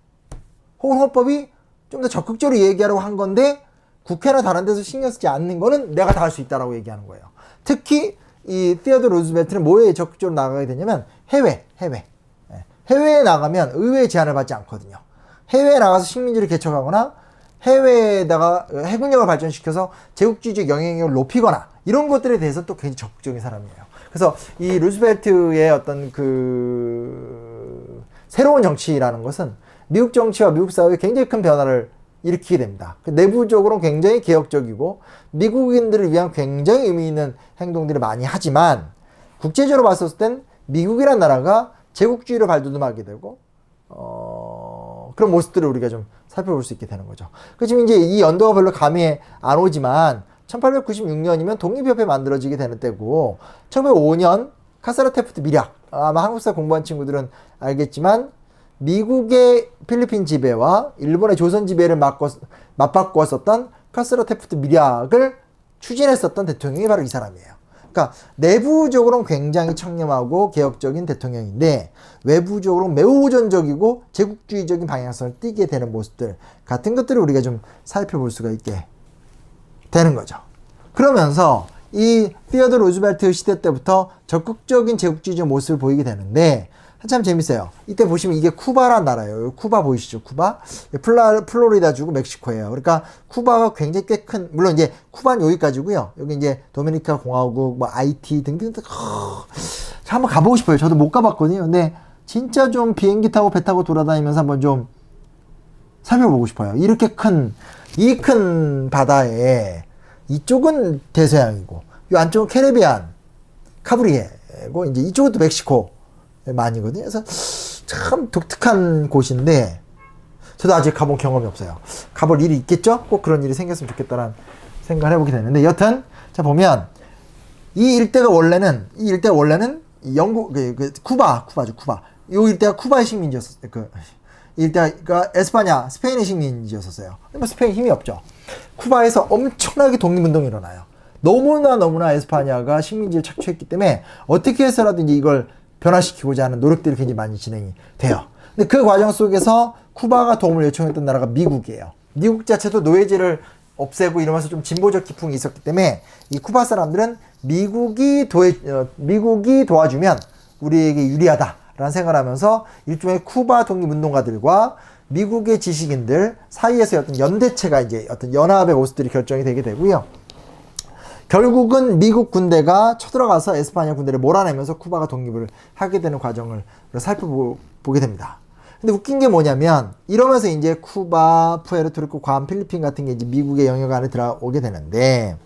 혹은 헌법이 좀 더 적극적으로 얘기하려고 한 건데 국회나 다른 데서 신경 쓰지 않는 거는 내가 다 할 수 있다라고 얘기하는 거예요. 특히 이 티어도르 루즈벨트는 뭐에 적극적으로 나가게 되냐면 해외에 나가면 의회의 제한을 받지 않거든요. 해외에 나가서 식민지를 개척하거나 해외에다가 해군력을 발전시켜서 제국주의적 영향력을 높이거나 이런 것들에 대해서 또 굉장히 적극적인 사람이에요. 그래서 이 루즈벨트의 어떤 그 새로운 정치라는 것은 미국 정치와 미국 사회에 굉장히 큰 변화를 일으키게 됩니다. 내부적으로 굉장히 개혁적이고 미국인들을 위한 굉장히 의미 있는 행동들을 많이 하지만 국제적으로 봤을 땐 미국이란 나라가 제국주의를 발돋움하게 되고 그런 모습들을 우리가 좀 살펴볼 수 있게 되는 거죠. 지금 이제 이 연도가 별로 감이 안 오지만 1896년이면 독립협회 만들어지게 되는 때고 1905년 카사르 테프트 밀약 아마 한국사 공부한 친구들은 알겠지만 미국의 필리핀 지배와 일본의 조선 지배를 맞바꾸었었던 카스로 테프트 밀약을 추진했었던 대통령이 바로 이 사람이에요. 그러니까 내부적으로는 굉장히 청렴하고 개혁적인 대통령인데 외부적으로 매우 호전적이고 제국주의적인 방향성을 띠게 되는 모습들 같은 것들을 우리가 좀 살펴볼 수가 있게 되는 거죠. 그러면서 이 티어도르 루즈벨트 시대 때부터 적극적인 제국주의적 모습을 보이게 되는데 참 재밌어요. 이때 보시면 이게 쿠바란 나라예요. 쿠바 보이시죠? 쿠바? 플로리다주고 멕시코예요. 그러니까 쿠바가 굉장히 꽤 큰, 물론 이제 쿠바는 여기까지고요. 여기 이제 도미니카 공화국, 뭐 아이티 등등 한번 가보고 싶어요. 저도 못 가봤거든요. 근데 진짜 좀 비행기 타고 배 타고 돌아다니면서 한번 좀 살펴보고 싶어요. 이렇게 이 큰 바다에 이쪽은 대서양이고 이 안쪽은 캐리비안, 카브리에고 이제 이쪽은 또 멕시코 많이거든요. 그래서 참 독특한 곳인데 저도 아직 가본 경험이 없어요. 가볼 일이 있겠죠? 꼭 그런 일이 생겼으면 좋겠다라는 생각을 해보게 되는데 여튼 자 보면 이 일대가 원래는 영국 쿠바죠. 쿠바. 이 일대가 쿠바의 식민지였었어요. 이 일대가 에스파냐 스페인의 식민지였었어요. 스페인 힘이 없죠. 쿠바에서 엄청나게 독립운동이 일어나요. 너무나 에스파냐가 식민지를 착취했기 때문에 어떻게 해서라든지 이걸 변화시키고자 하는 노력들이 굉장히 많이 진행이 돼요. 근데 그 과정 속에서 쿠바가 도움을 요청했던 나라가 미국이에요. 미국 자체도 노예제를 없애고 이러면서 좀 진보적 기풍이 있었기 때문에 이 쿠바 사람들은 미국이 도와주면 우리에게 유리하다라는 생각을 하면서 일종의 쿠바 독립운동가들과 미국의 지식인들 사이에서의 어떤 연대체가 이제 어떤 연합의 모습들이 결정이 되게 되고요. 결국은 미국 군대가 쳐들어가서 에스파냐 군대를 몰아내면서 쿠바가 독립을 하게 되는 과정을 살펴보게 됩니다. 근데 웃긴 게 뭐냐면 이러면서 이제 쿠바, 푸에르토리코, 괌, 필리핀 같은 게 이제 미국의 영역 안에 들어오게 되는데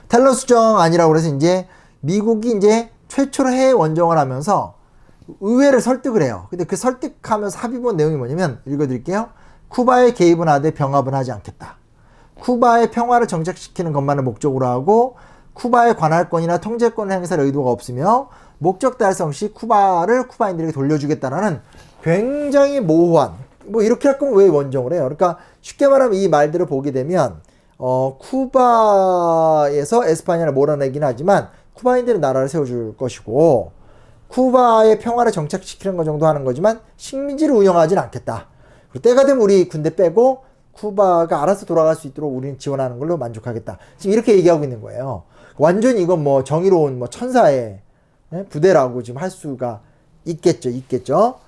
텔러 수정안이라고 그래서 이제 미국이 이제 최초로 해외 원정을 하면서 의회를 설득을 해요. 근데 그 설득하면서 합의본 내용이 뭐냐면 읽어드릴게요. 쿠바의 개입은 하되 병합은 하지 않겠다. 쿠바의 평화를 정착시키는 것만을 목적으로 하고 쿠바의 관할권이나 통제권을 행사할 의도가 없으며 목적 달성 시 쿠바를 쿠바인들에게 돌려주겠다라는 굉장히 모호한 뭐 이렇게 할 거면 왜 원정을 해요? 그러니까 쉽게 말하면 이 말들을 보게 되면 쿠바에서 에스파냐를 몰아내긴 하지만 쿠바인들은 나라를 세워줄 것이고 쿠바의 평화를 정착시키는 것 정도 하는 거지만 식민지를 운영하진 않겠다. 때가 되면 우리 군대 빼고 쿠바가 알아서 돌아갈 수 있도록 우리는 지원하는 걸로 만족하겠다. 지금 이렇게 얘기하고 있는 거예요. 완전히 이건 뭐 정의로운 뭐 천사의 부대라고 지금 할 수가 있겠죠.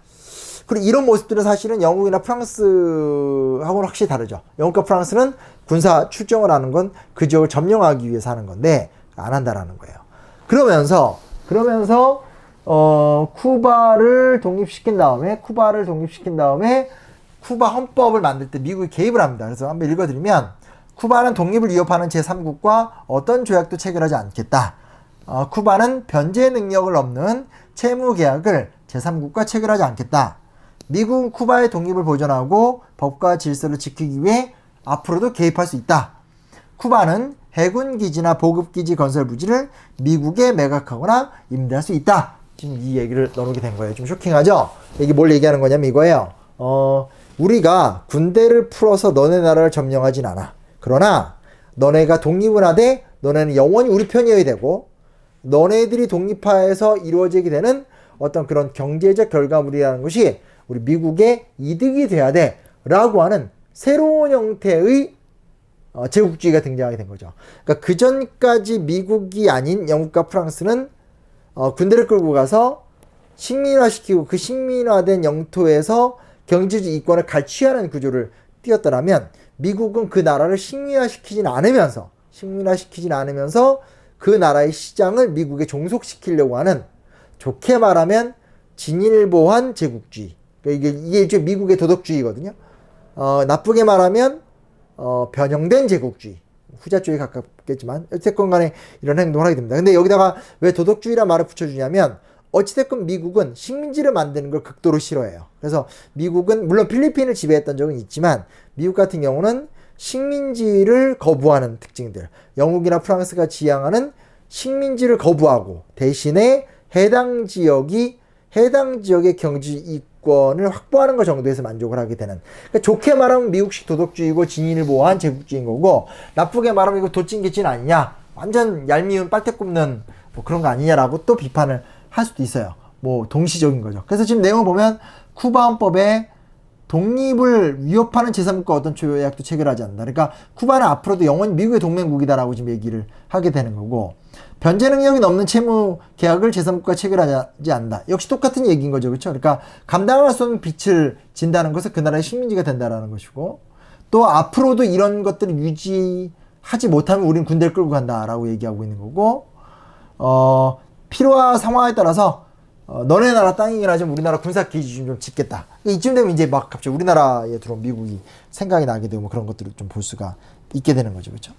그리고 이런 모습들은 사실은 영국이나 프랑스하고는 확실히 다르죠. 영국과 프랑스는 군사 출정을 하는 건 그 지역을 점령하기 위해서 하는 건데 안 한다라는 거예요. 그러면서 쿠바를 독립시킨 다음에 쿠바 헌법을 만들 때 미국이 개입을 합니다. 그래서 한번 읽어드리면 쿠바는 독립을 위협하는 제3국과 어떤 조약도 체결하지 않겠다. 쿠바는 변제 능력을 넘는 채무 계약을 제3국과 체결하지 않겠다. 미국은 쿠바의 독립을 보존하고 법과 질서를 지키기 위해 앞으로도 개입할 수 있다. 쿠바는 해군 기지나 보급 기지 건설 부지를 미국에 매각하거나 임대할 수 있다. 지금 이 얘기를 넣어놓게 된 거예요. 좀 쇼킹하죠? 이게 뭘 얘기하는 거냐면 이거예요. 우리가 군대를 풀어서 너네 나라를 점령하진 않아. 그러나 너네가 독립을 하되 너네는 영원히 우리 편이어야 되고 너네들이 독립하여서 이루어지게 되는 어떤 그런 경제적 결과물이라는 것이 우리 미국의 이득이 돼야 돼 라고 하는 새로운 형태의 제국주의가 등장하게 된 거죠. 그러니까 그 전까지 미국이 아닌 영국과 프랑스는 군대를 끌고 가서 식민화시키고 그 식민화된 영토에서 경제적 이권을 갈취하는 구조를 띄었더라면 미국은 그 나라를 식민화시키진 않으면서 그 나라의 시장을 미국에 종속시키려고 하는 좋게 말하면 진일보한 제국주의. 그러니까 이게 이제 미국의 도덕주의거든요. 나쁘게 말하면 변형된 제국주의. 후자 쪽에 가깝겠지만 어쨌건 간에 이런 행동을 하게 됩니다. 근데 여기다가 왜 도덕주의란 말을 붙여주냐면 어찌됐건 미국은 식민지를 만드는 걸 극도로 싫어해요. 그래서 미국은 물론 필리핀을 지배했던 적은 있지만 미국 같은 경우는 식민지를 거부하는 특징들, 영국이나 프랑스가 지향하는 식민지를 거부하고 대신에 해당 지역의 경제 이권을 확보하는 것 정도에서 만족을 하게 되는, 그러니까 좋게 말하면 미국식 도덕주의고 진일보한 제국주의인 거고 나쁘게 말하면 이거 도찐개찐 아니냐, 완전 얄미운 빨대 꼽는 뭐 그런 거 아니냐라고 또 비판을 할 수도 있어요. 뭐 동시적인 거죠. 그래서 지금 내용을 보면 쿠바 헌법에 독립을 위협하는 제3국과 어떤 조약도 체결하지 않는다. 그러니까 쿠바는 앞으로도 영원히 미국의 동맹국이다라고 지금 얘기를 하게 되는 거고, 변제 능력이 넘는 채무 계약을 제3국과 체결하지 않는다. 역시 똑같은 얘기인 거죠. 그렇죠? 그러니까 감당할 수 없는 빚을 진다는 것은 그 나라의 식민지가 된다라는 것이고, 또 앞으로도 이런 것들을 유지하지 못하면 우린 군대를 끌고 간다라고 얘기하고 있는 거고, 필요한 상황에 따라서 너네 나라 땅이긴 하지만 우리나라 군사기지 좀 짓겠다. 이쯤 되면 이제 막 갑자기 우리나라에 들어온 미국이 생각이 나게 되고 뭐 그런 것들을 좀 볼 수가 있게 되는 거죠. 그렇죠?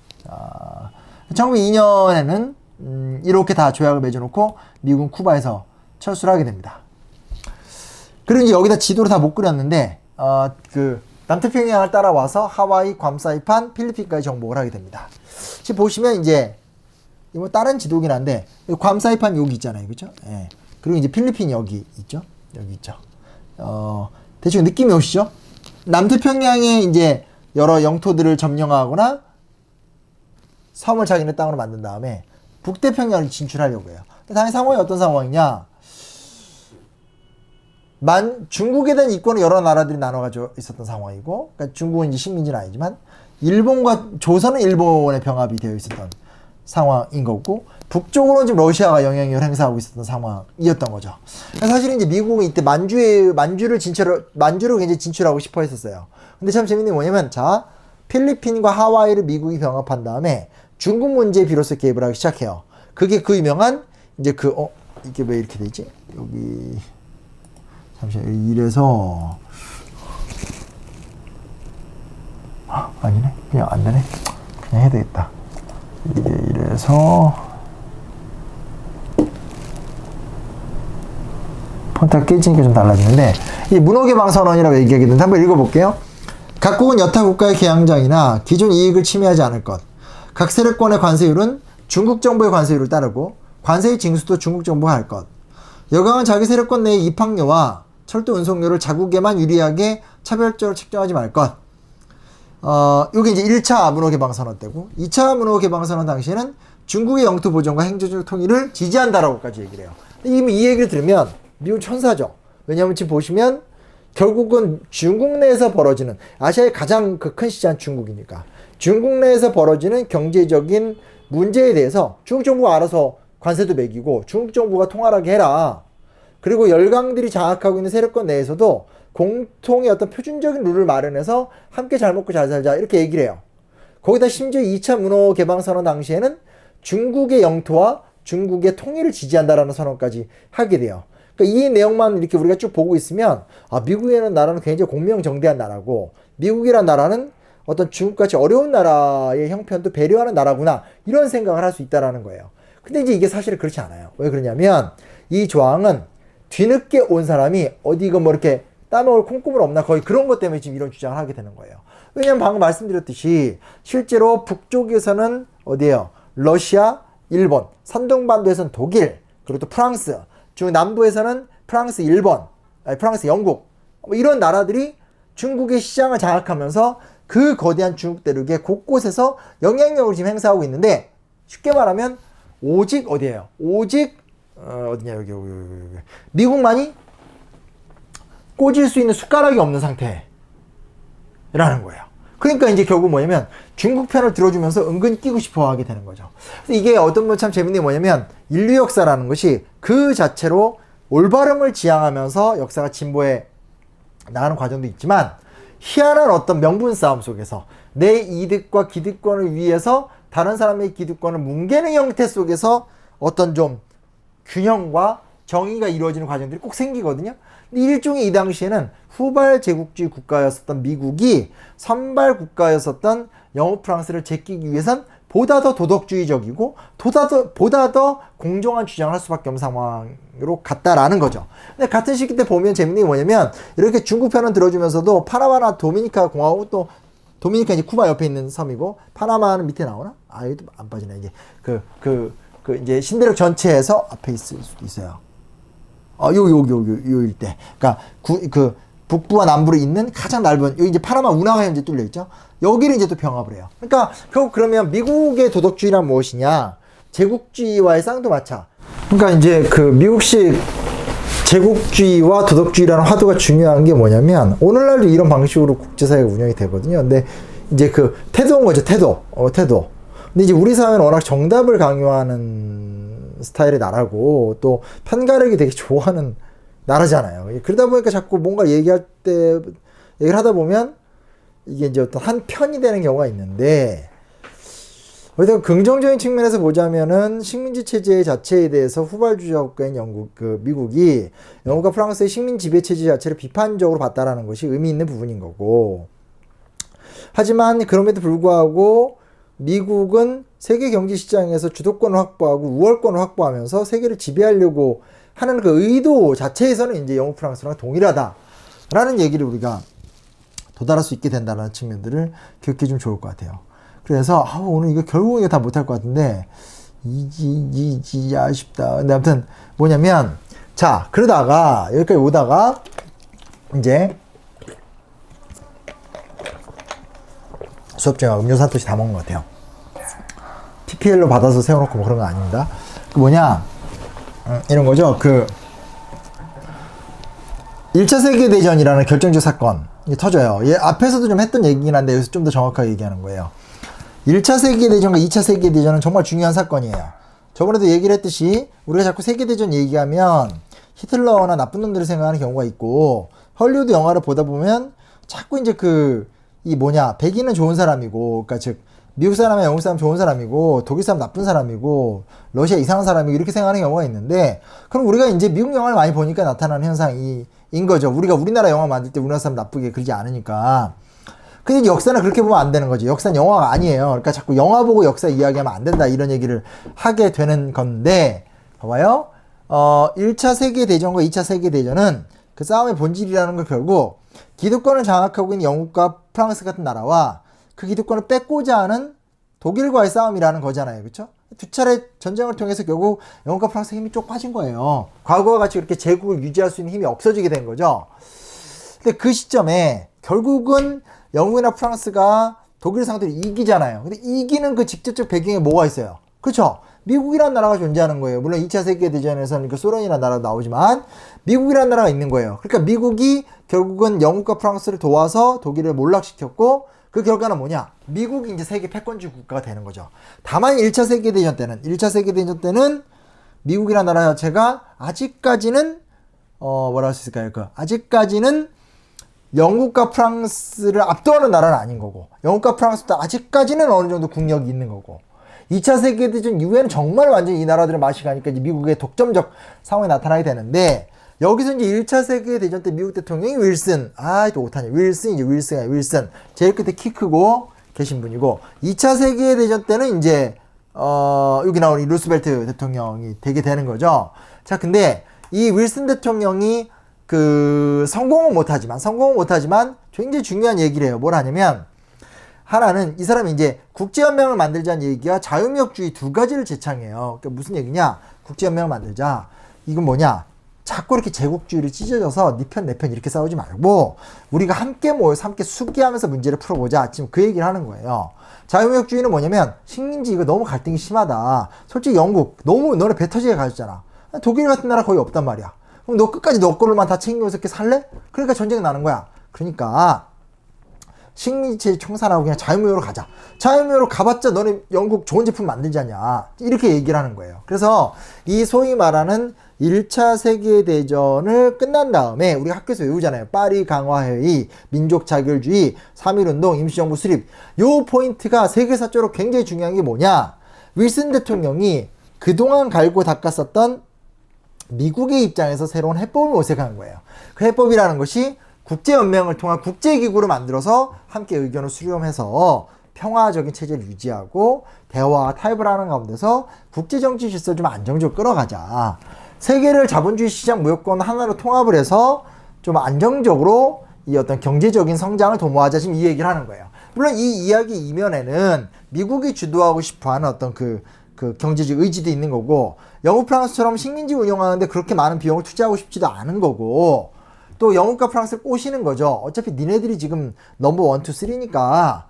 1902년에는 이렇게 다 조약을 맺어놓고 미국은 쿠바에서 철수를 하게 됩니다. 그리고 이제 여기다 지도를 다 못 그렸는데 그 남태평양을 따라와서 하와이, 괌, 사이판, 필리핀까지 정복을 하게 됩니다. 지금 보시면 이제 뭐 다른 지도긴 한데 괌, 사이판 여기 있잖아요. 그렇죠? 예. 그리고 이제 필리핀 여기 있죠. 여기 있죠. 대충 느낌이 오시죠? 남태평양에 이제 여러 영토들을 점령하거나 섬을 자기네 땅으로 만든 다음에 북태평양을 진출하려고 해요. 당연히 상황이 어떤 상황이냐? 중국에 대한 이권을 여러 나라들이 나눠 가지고 있었던 상황이고, 그러니까 중국은 이제 식민지는 아니지만 일본과 조선은 일본의 병합이 되어 있었던 상황인 거고, 북쪽으로는 지금 러시아가 영향력을 행사하고 있었던 상황이었던 거죠. 사실은 이제 미국은 이때 만주를 굉장히 진출하고 싶어 했었어요. 근데 참 재밌는 게 뭐냐면, 자, 필리핀과 하와이를 미국이 병합한 다음에 중국 문제에 비로소 개입을 하기 시작해요. 그게 그 유명한, 이제 이게 왜 이렇게 되지? 여기, 잠시만, 이래서, 아니네. 그냥 안 되네. 그냥 해야 되겠다. 이게 이래서, 폰트가 깨지니까 좀 달라지는데, 이 문호개방선언이라고 얘기하게 되는데, 한번 읽어볼게요. 각국은 여타 국가의 계양장이나 기존 이익을 침해하지 않을 것. 각 세력권의 관세율은 중국 정부의 관세율을 따르고, 관세의 징수도 중국 정부가 할 것. 여강은 자기 세력권 내의 입항료와 철도 운송료를 자국에만 유리하게 차별적으로 책정하지 말 것. 요게 이제 1차 문호개방선언 때고, 2차 문호개방선언 당시에는 중국의 영토 보존과 행정적 통일을 지지한다라고까지 얘기를 해요. 이미 이 얘기를 들으면 미국 천사죠. 왜냐하면 지금 보시면 결국은 중국 내에서 벌어지는, 아시아의 가장 그 큰 시장 중국이니까 중국 내에서 벌어지는 경제적인 문제에 대해서 중국 정부가 알아서 관세도 매기고 중국 정부가 통할하게 해라. 그리고 열강들이 장악하고 있는 세력권 내에서도 공통의 어떤 표준적인 룰을 마련해서 함께 잘 먹고 잘 살자, 이렇게 얘기를 해요. 거기다 심지어 2차 문호 개방선언 당시에는 중국의 영토와 중국의 통일을 지지한다라는 선언까지 하게 돼요. 그러니까 이 내용만 이렇게 우리가 쭉 보고 있으면, 미국이라는 나라는 굉장히 공명정대한 나라고, 미국이라는 나라는 어떤 중국같이 어려운 나라의 형편도 배려하는 나라구나, 이런 생각을 할 수 있다라는 거예요. 근데 이제 이게 사실은 그렇지 않아요. 왜 그러냐면 이 조항은 뒤늦게 온 사람이 어디 이거 뭐 이렇게 따먹을 콩고물 없나, 거의 그런 것 때문에 지금 이런 주장을 하게 되는 거예요. 왜냐면 방금 말씀드렸듯이 실제로 북쪽에서는 어디예요? 러시아, 일본, 산동반도에서는 독일, 그리고 또 프랑스, 중 남부에서는 프랑스, 프랑스, 영국, 뭐 이런 나라들이 중국의 시장을 장악하면서 그 거대한 중국 대륙의 곳곳에서 영향력을 지금 행사하고 있는데, 쉽게 말하면 오직 어디예요? 오직 어디냐, 여기 미국만이 꽂을 수 있는 숟가락이 없는 상태라는 거예요. 그러니까 이제 결국 뭐냐면 중국 편을 들어주면서 은근 끼고 싶어 하게 되는 거죠. 이게 어떤 분 참 재밌는 게 뭐냐면, 인류 역사라는 것이 그 자체로 올바름을 지향하면서 역사가 진보해 나가는 과정도 있지만, 희한한 어떤 명분 싸움 속에서 내 이득과 기득권을 위해서 다른 사람의 기득권을 뭉개는 형태 속에서 어떤 좀 균형과 정의가 이루어지는 과정들이 꼭 생기거든요. 근데 일종의 이 당시에는 후발 제국주의 국가였었던 미국이 선발 국가였었던 영국 프랑스를 제끼기 위해선 보다 더 도덕주의적이고 보다 더 공정한 주장을 할 수밖에 없는 상황으로 갔다라는 거죠. 근데 같은 시기 때 보면 재밌는 게 뭐냐면, 이렇게 중국 편은 들어주면서도 파나마나 도미니카 공화국, 또 도미니카 이제 쿠바 옆에 있는 섬이고, 파나마는 밑에 나오나? 여기도 안 빠지네. 이제 이제 신대륙 전체에서 앞에 있을 수도 있어요. 요 일대. 그러니까 북부와 남부로 있는 가장 넓은, 여기 이제 파나마 운하가 현재 뚫려 있죠. 여기를 이제 또 병합을 해요. 그러니까 결국 그러면 미국의 도덕주의란 무엇이냐? 제국주의와의 쌍두마차. 그러니까 이제 그 미국식 제국주의와 도덕주의라는 화두가 중요한 게 뭐냐면, 오늘날도 이런 방식으로 국제사회가 운영이 되거든요. 근데 이제 그 태도인 거죠. 태도. 근데 이제 우리 사회는 워낙 정답을 강요하는 스타일의 나라고, 또 편가르기 되게 좋아하는 나라잖아요. 그러다 보니까 자꾸 뭔가 얘기를 하다 보면 이게 이제 어떤 한 편이 되는 경우가 있는데, 그래서 긍정적인 측면에서 보자면은 식민지 체제 자체에 대해서 후발주의 국가인 미국이 영국과 프랑스의 식민 지배 체제 자체를 비판적으로 봤다라는 것이 의미 있는 부분인 거고, 하지만 그럼에도 불구하고 미국은 세계 경제 시장에서 주도권을 확보하고 우월권을 확보하면서 세계를 지배하려고 하는 그 의도 자체에서는 이제 영국, 프랑스랑 동일하다라는 얘기를 우리가 도달할 수 있게 된다는 측면들을 기억해 주면 좋을 것 같아요. 그래서 오늘 이거 결국 다 못할 것 같은데 아쉽다. 근데 아무튼 뭐냐면, 자, 그러다가 여기까지 오다가 이제 수업 중에 음료수 한 통씩 다 먹는 것 같아요. PPL로 받아서 세워놓고 뭐 그런 건 아닙니다. 이런 거죠. 1차 세계대전이라는 결정적 사건이 터져요. 앞에서도 좀 했던 얘기긴 한데 여기서 좀 더 정확하게 얘기하는 거예요. 1차 세계대전과 2차 세계대전은 정말 중요한 사건이에요. 저번에도 얘기를 했듯이 우리가 자꾸 세계대전 얘기하면 히틀러나 나쁜 놈들을 생각하는 경우가 있고, 헐리우드 영화를 보다 보면 자꾸 이제 백인은 좋은 사람이고, 그러니까 즉 미국 사람이나 영국 사람 좋은 사람이고, 독일 사람 나쁜 사람이고, 러시아 이상한 사람이고, 이렇게 생각하는 경우가 있는데, 그럼 우리가 이제 미국 영화를 많이 보니까 나타나는 현상인 거죠. 우리가 우리나라 영화 만들 때 우리나라 사람 나쁘게 그러지 않으니까. 근데 역사는 그렇게 보면 안 되는 거죠. 역사는 영화가 아니에요. 그러니까 자꾸 영화 보고 역사 이야기하면 안 된다, 이런 얘기를 하게 되는 건데, 봐봐요. 1차 세계대전과 2차 세계대전은 그 싸움의 본질이라는 걸 결국 기득권을 장악하고 있는 영국과 프랑스 같은 나라와 그 기득권을 뺏고자 하는 독일과의 싸움이라는 거잖아요. 그렇죠? 두 차례 전쟁을 통해서 결국 영국과 프랑스 힘이 쪽 빠진 거예요. 과거와 같이 그렇게 제국을 유지할 수 있는 힘이 없어지게 된 거죠. 근데 그 시점에 결국은 영국이나 프랑스가 독일 상대로 이기잖아요. 근데 이기는 그 직접적 배경에 뭐가 있어요? 그렇죠? 미국이라는 나라가 존재하는 거예요. 물론 2차 세계대전에서는 그 소련이라는 나라도 나오지만 미국이라는 나라가 있는 거예요. 그러니까 미국이 결국은 영국과 프랑스를 도와서 독일을 몰락시켰고, 그 결과는 뭐냐? 미국이 이제 세계 패권주의 국가가 되는 거죠. 다만 1차 세계대전 때는 미국이라는 나라 자체가 아직까지는 뭐라 할 수 있을까요? 아직까지는 영국과 프랑스를 압도하는 나라는 아닌 거고, 영국과 프랑스도 아직까지는 어느 정도 국력이 있는 거고, 2차 세계대전 이후에는 정말 완전히 이 나라들의 맛이 가니까 이제 미국의 독점적 상황이 나타나게 되는데, 여기서 이제 1차 세계대전 때 미국 대통령이 또 못하냐. 윌슨. 제일 끝에 키 크고 계신 분이고, 2차 세계대전 때는 이제, 여기 나오는 이 루스벨트 대통령이 되게 되는 거죠. 자, 근데 이 윌슨 대통령이 성공은 못하지만 굉장히 중요한 얘기를 해요. 뭘 하냐면, 하나는 이 사람이 이제 국제연맹을 만들자는 얘기와 자유무역주의 두 가지를 제창해요. 그러니까 무슨 얘기냐? 국제연맹을 만들자. 이건 뭐냐? 자꾸 이렇게 제국주의를 찢어져서 네 편 내 편 이렇게 싸우지 말고 우리가 함께 모여서 함께 수기하면서 문제를 풀어보자. 지금 그 얘기를 하는 거예요. 자유무역주의는 뭐냐면, 식민지 이거 너무 갈등이 심하다. 솔직히 영국 너무 너네 배 터지게 가졌잖아. 독일 같은 나라 거의 없단 말이야. 그럼 너 끝까지 너 거를만 다 챙기면서 이렇게 살래? 그러니까 전쟁이 나는 거야. 그러니까 식민지 청산하고 그냥 자유무역으로 가자. 자유무역으로 가봤자 너네 영국 좋은 제품 만들지 않냐. 이렇게 얘기를 하는 거예요. 그래서 이 소위 말하는 1차 세계대전을 끝난 다음에 우리 학교에서 외우잖아요. 파리 강화회의, 민족 자결주의, 3.1운동, 임시정부 수립. 요 포인트가 세계사적으로 굉장히 중요한 게 뭐냐. 윌슨 대통령이 그동안 갈고 닦았었던 미국의 입장에서 새로운 해법을 모색한 거예요. 그 해법이라는 것이 국제연맹을 통한 국제기구를 만들어서 함께 의견을 수렴해서 평화적인 체제를 유지하고 대화와 타협을 하는 가운데서 국제정치 질서를 좀 안정적으로 끌어가자. 세계를 자본주의 시장 무역권 하나로 통합을 해서 좀 안정적으로 이 어떤 경제적인 성장을 도모하자. 지금 이 얘기를 하는 거예요. 물론 이 이야기 이면에는 미국이 주도하고 싶어하는 어떤 그 경제적 의지도 있는 거고, 영국 프랑스처럼 식민지 운영하는데 그렇게 많은 비용을 투자하고 싶지도 않은 거고, 또 영국과 프랑스를 꼬시는 거죠. 어차피 니네들이 지금 넘버 1, 2, 3니까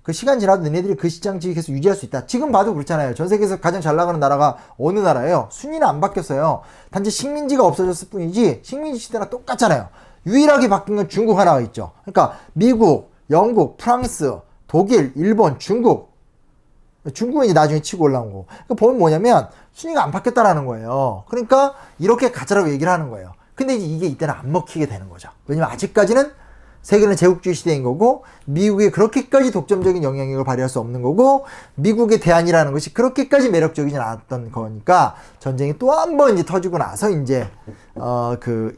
그 시간 지나도 니네들이 그 시장 지위 계속 유지할 수 있다. 지금 봐도 그렇잖아요. 전 세계에서 가장 잘 나가는 나라가 어느 나라예요? 순위는 안 바뀌었어요. 단지 식민지가 없어졌을 뿐이지 식민지 시대랑 똑같잖아요. 유일하게 바뀐 건 중국 하나가 있죠. 그러니까 미국, 영국, 프랑스, 독일, 일본, 중국은 이제 나중에 치고 올라온 거고. 그러니까 보면 뭐냐면 순위가 안 바뀌었다라는 거예요. 그러니까 이렇게 가자라고 얘기를 하는 거예요. 근데 이제 이게 이때는 안 먹히게 되는 거죠. 왜냐면 아직까지는 세계는 제국주의 시대인 거고, 미국이 그렇게까지 독점적인 영향력을 발휘할 수 없는 거고, 미국의 대안이라는 것이 그렇게까지 매력적이진 않았던 거니까, 전쟁이 또 한 번 이제 터지고 나서 이제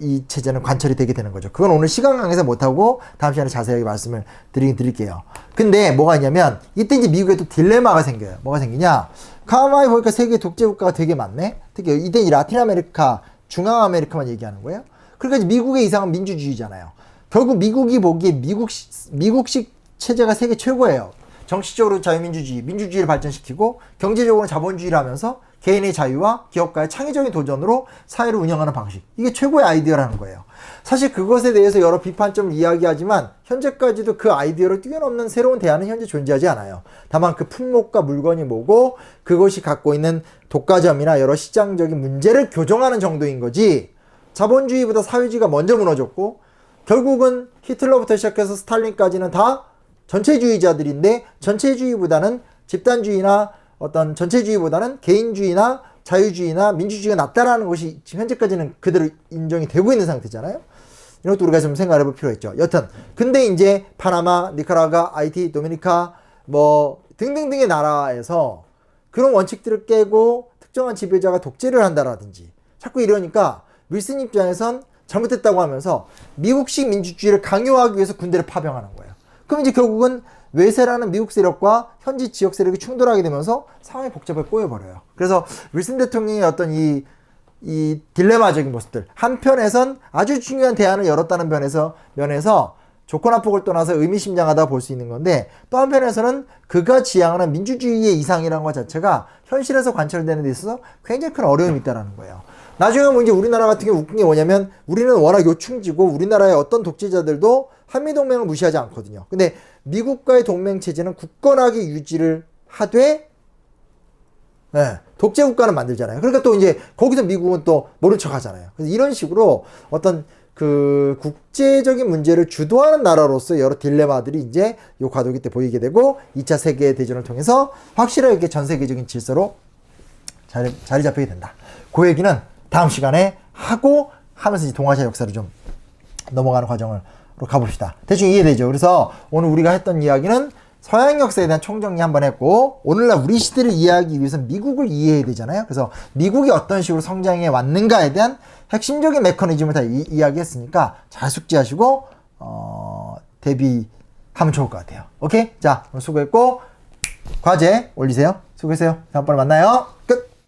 이 체제는 관철이 되게 되는 거죠. 그건 오늘 시간 관계에서 못하고 다음 시간에 자세하게 말씀을 드릴게요. 근데 뭐가 있냐면, 이때 이제 미국에 또 딜레마가 생겨요. 뭐가 생기냐? 가만히 보니까 세계 독재 국가가 되게 많네? 특히 이때 이 라틴 아메리카, 중앙 아메리카만 얘기하는 거예요. 그러니까 이제 미국의 이상은 민주주의잖아요. 결국 미국이 보기에 미국식 체제가 세계 최고예요. 정치적으로 자유민주주의, 민주주의를 발전시키고, 경제적으로는 자본주의를 하면서 개인의 자유와 기업가의 창의적인 도전으로 사회를 운영하는 방식. 이게 최고의 아이디어라는 거예요. 사실 그것에 대해서 여러 비판점을 이야기하지만 현재까지도 그 아이디어를 뛰어넘는 새로운 대안은 현재 존재하지 않아요. 다만 그 품목과 물건이 뭐고 그것이 갖고 있는 독과점이나 여러 시장적인 문제를 교정하는 정도인 거지, 자본주의보다 사회주의가 먼저 무너졌고 결국은 히틀러부터 시작해서 스탈린까지는 다 전체주의자들인데 전체주의보다는 집단주의나 어떤 전체주의보다는 개인주의나 자유주의나 민주주의가 낫다라는 것이 지금 현재까지는 그대로 인정이 되고 있는 상태잖아요. 이런 것도 우리가 좀 생각해 볼 필요가 있죠. 여튼 근데 이제 파나마, 니카라과, 아이티, 도미니카 뭐 등등등의 나라에서 그런 원칙들을 깨고 특정한 지배자가 독재를 한다라든지 자꾸 이러니까 윌슨 입장에선 잘못했다고 하면서 미국식 민주주의를 강요하기 위해서 군대를 파병하는 거예요. 그럼 이제 결국은 외세라는 미국 세력과 현지 지역 세력이 충돌하게 되면서 상황이 복잡하게 꼬여버려요. 그래서 윌슨 대통령의 어떤 이 딜레마적인 모습들, 한편에선 아주 중요한 대안을 열었다는 면에서 조건합폭을 떠나서 의미심장하다 볼 수 있는 건데, 또 한편에서는 그가 지향하는 민주주의의 이상이라는 것 자체가 현실에서 관철되는 데 있어서 굉장히 큰 어려움이 있다는 거예요. 나중에 뭐 이제 우리나라 같은 경우 웃긴 게 뭐냐면, 우리는 워낙 요충지고 우리나라의 어떤 독재자들도 한미동맹을 무시하지 않거든요. 근데 미국과의 동맹체제는 굳건하게 유지를 하되, 네, 독재국가는 만들잖아요. 그러니까 또 이제 거기서 미국은 또 모른 척 하잖아요. 그래서 이런 식으로 어떤 그 국제적인 문제를 주도하는 나라로서 여러 딜레마들이 이제 요 과도기 때 보이게 되고 2차 세계대전을 통해서 확실하게 전 세계적인 질서로 자리 잡히게 된다. 그 얘기는 다음 시간에 하고 하면서 이제 동아시아 역사를 좀 넘어가는 과정으로 가봅시다. 대충 이해되죠? 그래서 오늘 우리가 했던 이야기는 서양 역사에 대한 총정리 한번 했고, 오늘날 우리 시대를 이해하기 위해서 미국을 이해해야 되잖아요. 그래서 미국이 어떤 식으로 성장해 왔는가에 대한 핵심적인 메커니즘을 다 이야기했으니까 잘 숙지하시고 대비하면 좋을 것 같아요. 오케이? 자, 오늘 수고했고 과제 올리세요. 수고했어요. 다음번에 만나요. 끝!